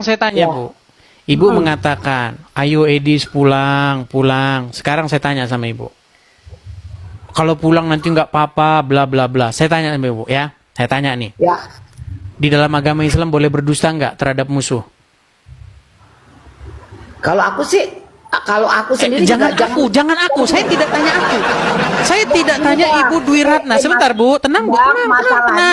Saya tanya, Ya. Bu. Ibu mengatakan, ayo Edis pulang, pulang. Sekarang saya tanya sama Ibu. Kalau pulang nanti nggak apa-apa, bla bla bla. Saya tanya sama Ibu ya. Saya tanya nih. Ya. Di dalam agama Islam boleh berdusta nggak terhadap musuh? Kalau aku sendiri Jangan juga aku, jangan aku. Saya tidak tanya aku. Saya tidak tanya Ibu Dwi Ratna. Sebentar, Bu. Tenang, Bu. Bang, Tenang, masalahnya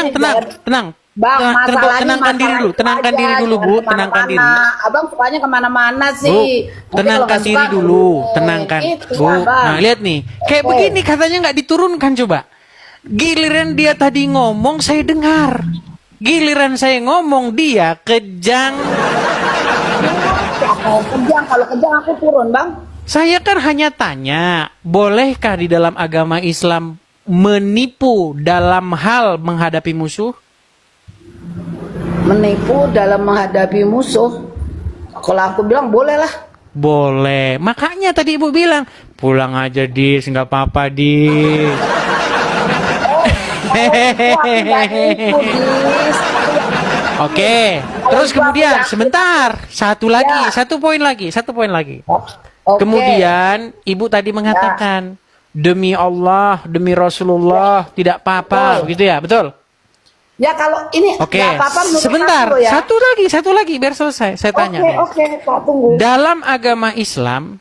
tenang. Bang, masalahnya Tenangkan diri dulu. Tenangkan diri dulu, Bu. Tenangkan diri. Abang sukanya kemana-mana Bu, sih. tenangkan diri dulu, tenangkan. Bu, nah lihat nih, kayak begini katanya nggak diturunkan coba. Giliran dia tadi ngomong, saya dengar. Giliran saya ngomong, dia kejang. Kalau kejang aku turun, Bang. Saya kan hanya tanya, bolehkah di dalam agama Islam menipu dalam hal menghadapi musuh? Menipu dalam menghadapi musuh. Kalau aku bilang boleh lah. Boleh. Makanya tadi Ibu bilang, pulang aja Dis, nggak apa-apa Dis. Oke, terus kemudian sebentar, satu poin lagi. Oke. Kemudian ibu tadi mengatakan demi Allah, demi Rasulullah tidak apa-apa, begitu ya, betul? Ya kalau ini Oke, nggak apa-apa menurut sebentar, aku ya. satu lagi biar selesai. Saya tanya. Oke, Pak, tunggu. Dalam agama Islam,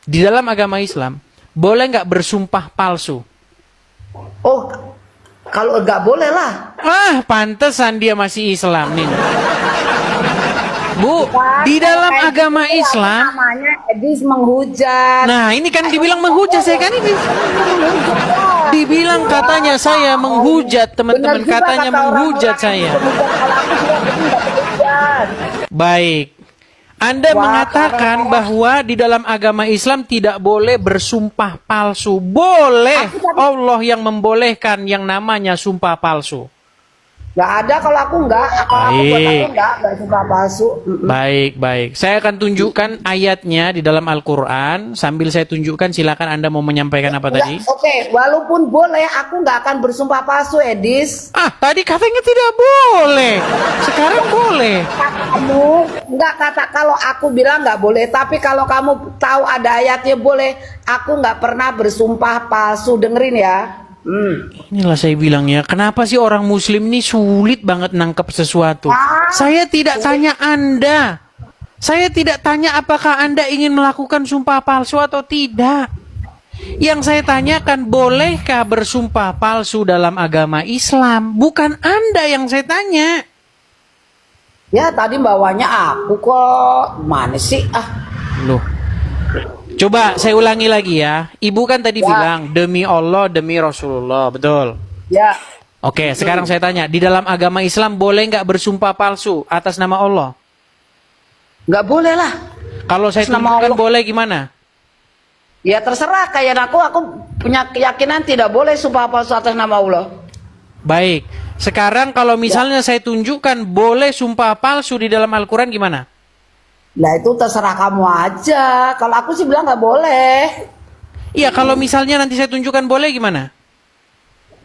di dalam agama Islam, boleh nggak bersumpah palsu? Oh, kalau nggak boleh lah. Ah, pantesan dia masih Islam nih. Bu, di dalam agama Islam, Namanya Edis menghujat. nah ini kan dibilang menghujat, saya kan ini dibilang katanya saya menghujat, teman-teman katanya menghujat saya. Baik, Anda mengatakan bahwa di dalam agama Islam tidak boleh bersumpah palsu. Boleh, Allah yang membolehkan yang namanya sumpah palsu. Gak ada kalau aku nggak. Kalau aku buat aku nggak suka palsu. Baik. Saya akan tunjukkan ayatnya di dalam Al-Quran. Sambil saya tunjukkan, silakan Anda mau menyampaikan apa tadi? Oke, walaupun boleh, aku nggak akan bersumpah palsu, Edis. Ah, tadi katanya tidak boleh. Sekarang boleh. Kamu nggak kata kalau aku bilang nggak boleh, tapi kalau kamu tahu ada ayatnya boleh. Aku nggak pernah bersumpah palsu. Dengerin ya. Inilah saya bilang ya, kenapa sih orang Muslim ini sulit banget nangkep sesuatu? Saya tidak tanya Anda. Saya tidak tanya apakah Anda ingin melakukan sumpah palsu atau tidak. Yang saya tanyakan, bolehkah bersumpah palsu dalam agama Islam? Bukan Anda yang saya tanya. Ya tadi bawanya aku kok. Mana sih? Loh. Coba saya ulangi lagi ya. Ibu kan tadi bilang demi Allah, demi Rasulullah, betul? Ya. Oke, sekarang saya tanya, di dalam agama Islam boleh nggak bersumpah palsu atas nama Allah? Nggak boleh lah. Kalau saya tunjukkan boleh gimana? Ya terserah, kayak aku punya keyakinan tidak boleh sumpah palsu atas nama Allah. Baik, sekarang kalau misalnya saya tunjukkan boleh sumpah palsu di dalam Al-Quran gimana? Nah itu terserah kamu aja. Kalau aku sih bilang nggak boleh. Iya, kalau misalnya nanti saya tunjukkan boleh gimana?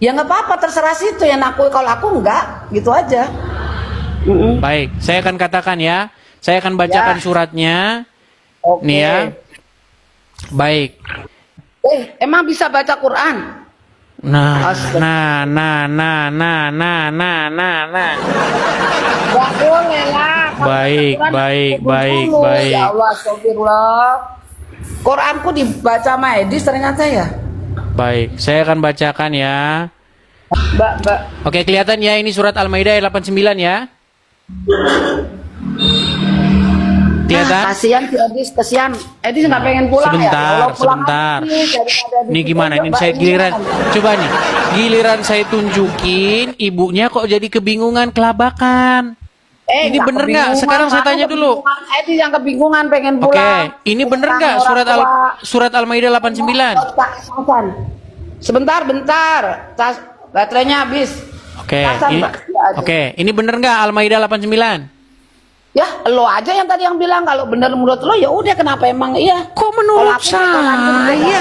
Ya nggak apa-apa, terserah situ yang aku. Kalau aku nggak, gitu aja. Baik, saya akan katakan ya. Saya akan bacakan suratnya. Oke. Nih ya. Baik. Emang bisa baca Quran? Nah. Nggak boleh lah. Baik. Ya Allah, astagfirullah. Quranku dibaca sama Edis ternyata ya. Baik, saya akan bacakan ya. Mbak. Oke, kelihatan ya, ini surat Al-Maidah ayat 89 ya. Kelihatan? Kasihan si Edis, kasihan. Edis nggak pengen pulang ya. Kalau pulang Sebentar. lagi, daripada Ini gimana? Ini saya giliran. Coba nih, giliran saya tunjukin, ibunya kok jadi kebingungan, kelabakan. Ini bener nggak? Sekarang saya tanya dulu. Edis yang kebingungan pengen pulang. Oke, ini bener nggak surat Al-Maidah 89? Sebentar. Baterainya habis. Oke, ini bener nggak Al-Maidah 89? Ya, lo aja yang tadi yang bilang kalau benar menurut lo ya udah kenapa emang iya? Kok menurut Kalau aku saya?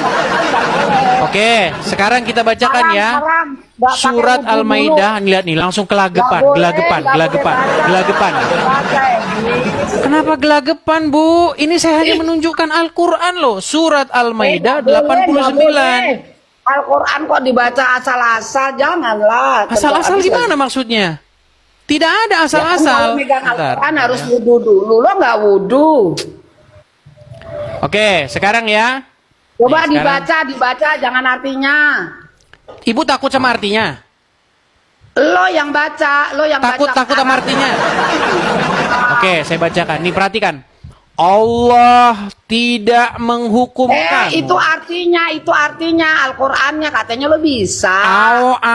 Oke, sekarang kita bacakan Haram, ya. haram. Nggak pakai Surat wudhu Al-Maidah, lihat nih langsung gelagapan, Nggak boleh, gelagapan, nggak gelagapan, boleh baca. gelagapan. Baca, ini. Kenapa gelagapan, Bu? Ini saya hanya menunjukkan Al-Qur'an loh. Surat Al-Maidah Nggak boleh, nggak 89. boleh. Al-Quran kok dibaca asal-asal, janganlah. Asal-asal gimana maksudnya? Tidak ada Ya, asal-asal. kalau megang Bentar. Al-Quran harus wudhu dulu. Lo nggak wudhu. Oke, sekarang ya. Coba Nih, sekarang. dibaca, jangan artinya. Ibu takut sama artinya? Lo yang baca, Takut baca. sama artinya. Oke, saya bacakan. Nih perhatikan. Allah tidak menghukumkan. Itu artinya Al-Qurannya katanya lo bisa. Amin.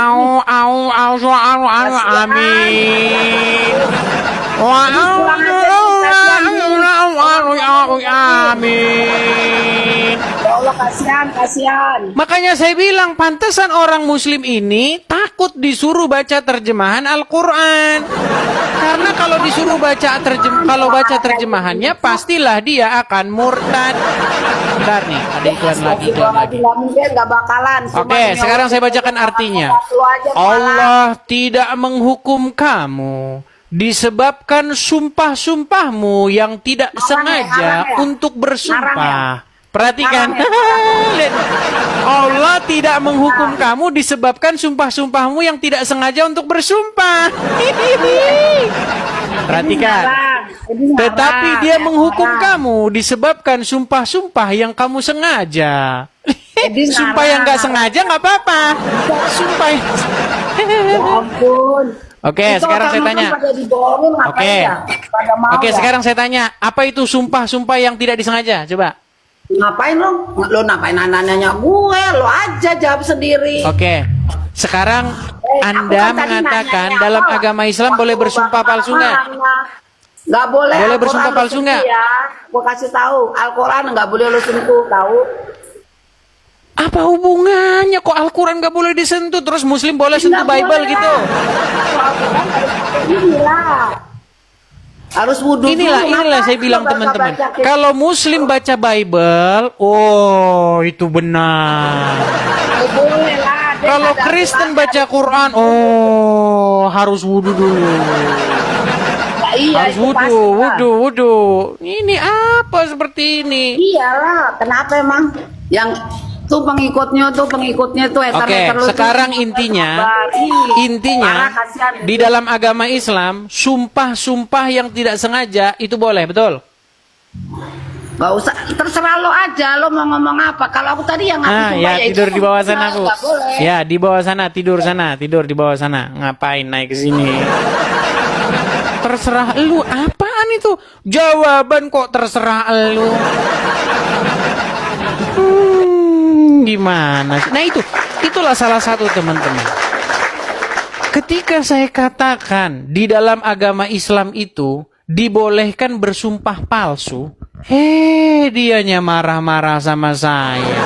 Amin. Ya Allah, kasihan. Makanya saya bilang pantesan orang muslim ini takut disuruh baca terjemahan Al-Quran. Karena kalau disuruh baca terjemahannya pastilah dia akan murtad. Bentar nih, ada iklan lagi. Nggak mungkin, nggak bakalan. Oke, sekarang saya bacakan artinya. Allah tidak menghukum kamu disebabkan sumpah-sumpahmu yang tidak sengaja untuk bersumpah. Perhatikan. Lihat. Allah tidak menghukum kamu disebabkan sumpah-sumpahmu yang tidak sengaja untuk bersumpah. Perhatikan. Tetapi dia menghukum kamu disebabkan sumpah-sumpah yang kamu sengaja. Sumpah yang nggak sengaja nggak apa-apa. Sumpah. Ya ampun. Oke, sekarang saya tanya. Oke, sekarang saya tanya, apa itu sumpah-sumpah yang tidak disengaja? Coba. Ngapain lo? Lo ngapain nanya gue? Lo aja jawab sendiri. Oke. Sekarang Aku Anda kan tadi mengatakan nanyanya dalam apa? agama Islam boleh bersumpah palsu nggak? Nggak boleh. Boleh Al-Quran bersumpah lo palsu sentuh nggak? Ya, gue kasih tahu. Al-Quran nggak boleh lo sentuh, tahu? Apa hubungannya kok Al-Quran nggak boleh disentuh, terus Muslim boleh sentuh Nggak Bible boleh gitu? lah. Al-Quran inilah. Harus wudhu Inilah dulu. saya bilang Ngapain lo teman-teman. baca-baca kayak Kalau Muslim baca Bible, oh itu benar. gitu? Boleh lah. Dia Kalau nggak ada Kristen aturannya. baca Quran, oh harus wudhu dulu. Ya, iya, Harus itu pasti lah. wudhu. Ini apa seperti ini? Iyalah, kenapa emang yang tuh pengikutnya tuh Oke, sekarang intinya di dalam agama Islam, sumpah-sumpah yang tidak sengaja itu boleh, betul? Gak usah, terserah lo aja, lo mau ngomong apa. Kalau aku tadi yang aku Ah, sumpah ya itu tidur di bawah sana, Bu. nggak boleh. Ya, di bawah sana, tidur di bawah sana. Ngapain naik ke sini? Terserah lu, apaan itu? Jawaban kok terserah lu. Gimana sih? Nah itulah salah satu teman-teman. Ketika saya katakan di dalam agama Islam itu dibolehkan bersumpah palsu, dianya marah-marah sama saya.